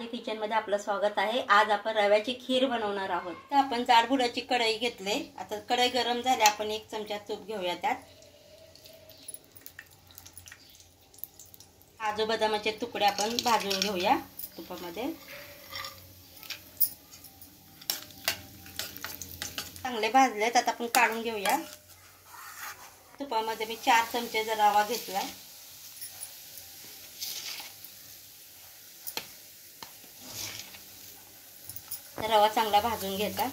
माझ्या किचनमध्ये आपलं स्वागत आहे। आज आपण रव्याची खीर बनवणार आहोत। तर आपण जाडबुडाची कढई घेतले। आता कढई गरम झाली, आपण 1 चमचा तूप घेऊया। त्यात काजू बदामाचे तुकडे आपण भाजून घेऊया तुपामध्ये। चांगले भाजलेत, आता आपण काढून घेऊया। तुपामध्ये मी 4 चमचे रवा घेतलाय। रवा चांगला भाजून घ्यायचा।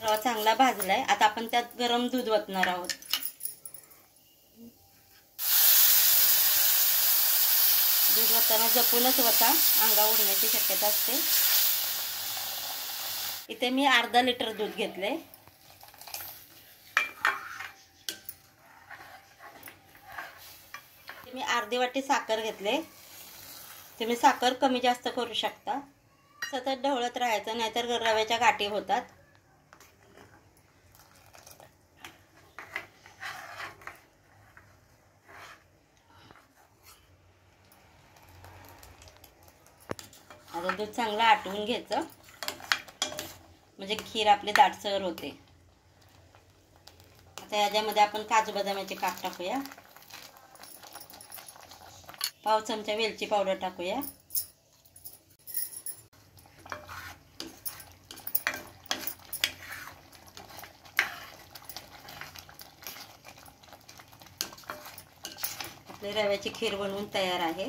रवा चांगला भाजलाय, आता आपण त्यात गरम दूध ओतणार आहोत। दूध ओतताना जपूनच ओता, अंगा उडण्याची शक्यता असते। इथे मी अर्धा लिटर दूध घेतले। मी अर्धी वाटी साखर घेतले। तुम्ही साखर कमी जास्त करू शकता। सतत ढवळत राहायचं, नाहीतर रव्याच्या गाठी होतात। आता दूध चांगलं आटवून घ्यायचं, म्हणजे खीर आपली दाटसर होते। आता याच्यामध्ये आपण काजू बदामाचे काप टाकूया। पाव चमचा वेलची पावडर टाकूया। आपली रव्याची खीर बनवून तयार आहे।